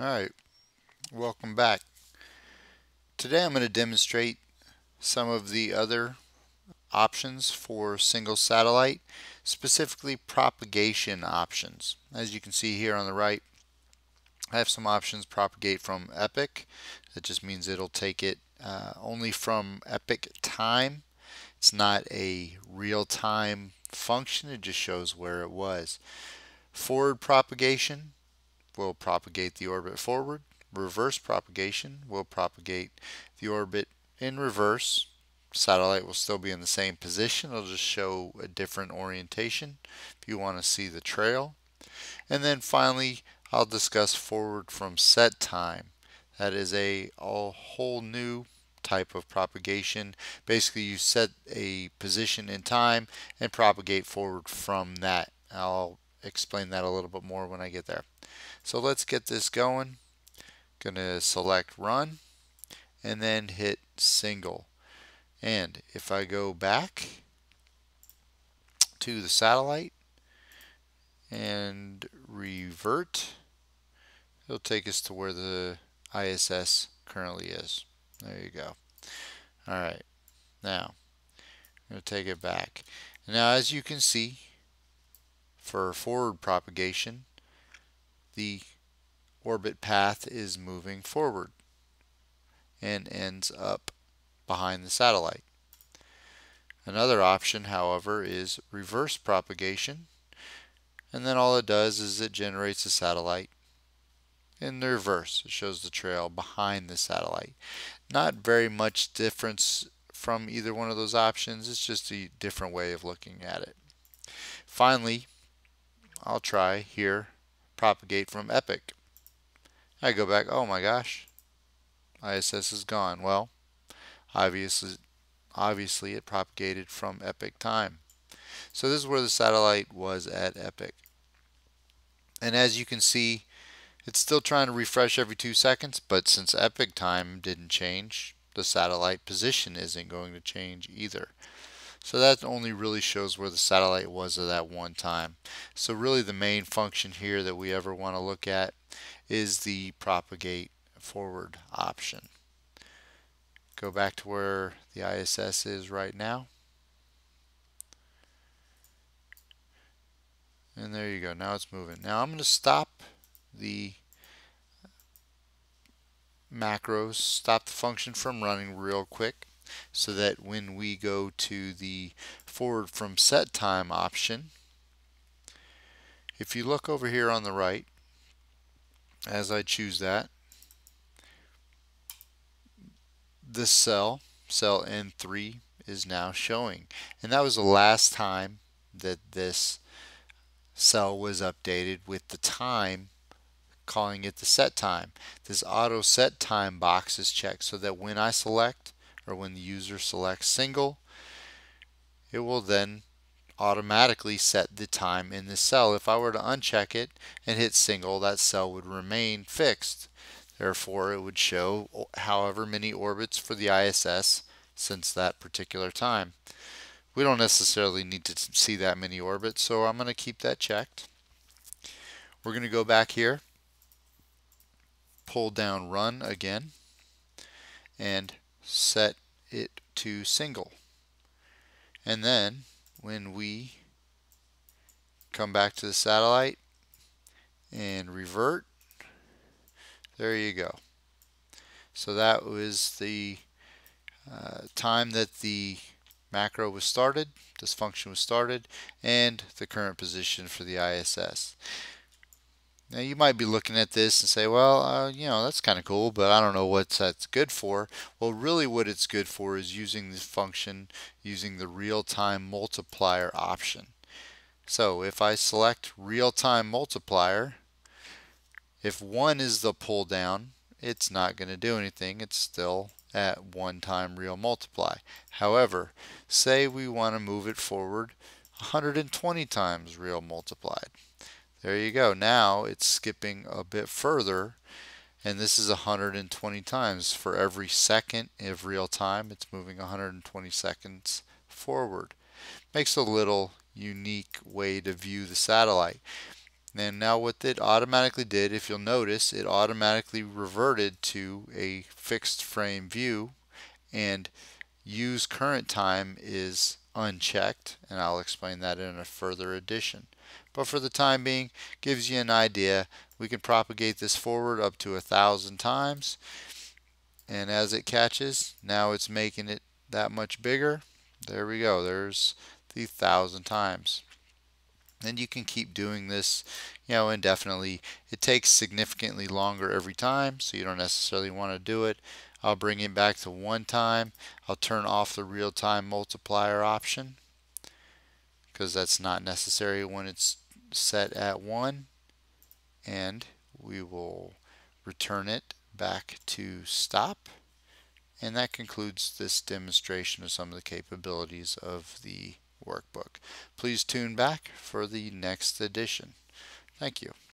Alright, welcome back. Today I'm going to demonstrate some of the other options for single satellite, specifically propagation options. As you can see here on the right, I have some options propagate from epoch. That just means it'll take it only from epoch time. It's not a real-time function, it just shows where it was. Forward propagation will propagate the orbit forward. Reverse propagation will propagate the orbit in reverse. Satellite will still be in the same position. It'll just show a different orientation if you want to see the trail. And then finally, I'll discuss forward from set time. That is a whole new type of propagation. Basically, you set a position in time and propagate forward from that. I'll explain that a little bit more when I get there. So let's get this going. Gonna select run and then hit single. And if I go back to the satellite and revert, it'll take us to where the ISS currently is. There you go. Alright, now I'm going to take it back. Now as you can see, for forward propagation, the orbit path is moving forward and ends up behind the satellite. Another option, however, is reverse propagation, and then all it does is it generates a satellite in the reverse. It shows the trail behind the satellite. Not very much difference from either one of those options. It's just a different way of looking at it. Finally, I'll try here propagate from epoch. I go back, oh my gosh, ISS is gone. Well, obviously it propagated from epoch time. So this is where the satellite was at epoch. And as you can see, it's still trying to refresh every 2 seconds, but since epoch time didn't change, the satellite position isn't going to change either. So that only really shows where the satellite was at that one time. So really the main function here that we ever want to look at is the propagate forward option. Go back to where the ISS is right now. And there you go. Now it's moving. Now I'm going to stop the macros, stop the function from running real quick so that when we go to the forward from set time option, if you look over here on the right, as I choose that, this cell N3 is now showing. And that was the last time that this cell was updated with the time, calling it the set time. This auto set time box is checked so that when I select, or when the user selects single, it will then automatically set the time in this cell. If I were to uncheck it and hit single, that cell would remain fixed. Therefore, it would show however many orbits for the ISS since that particular time. We don't necessarily need to see that many orbits, so I'm going to keep that checked. We're going to go back here, pull down run again, and set it to single. And then when we come back to the satellite and revert, there you go. So that was the time that the macro was started, this function was started, and the current position for the ISS. Now you might be looking at this and say, well, that's kind of cool, but I don't know what that's good for. Well, really what it's good for is using this function using the real-time multiplier option. So if I select real-time multiplier, if 1 is the pull down, it's not going to do anything. It's still at 1 time real multiply. However, say we want to move it forward 120 times real multiplied. There you go. Now it's skipping a bit further, and this is 120 times. For every second of real time, it's moving 120 seconds forward. Makes a little unique way to view the satellite. And now what it automatically did, if you'll notice, it automatically reverted to a fixed frame view, and use current time is unchecked, and I'll explain that in a further edition. But for the time being, gives you an idea. We can propagate this forward up to 1,000 times, and as it catches, now it's making it that much bigger. There we go. There's the 1,000 times. And you can keep doing this, indefinitely. It takes significantly longer every time, so you don't necessarily want to do it. I'll bring it back to 1 time. I'll turn off the real-time multiplier option because that's not necessary when it's set at 1. And we will return it back to stop. And that concludes this demonstration of some of the capabilities of the workbook. Please tune back for the next edition. Thank you.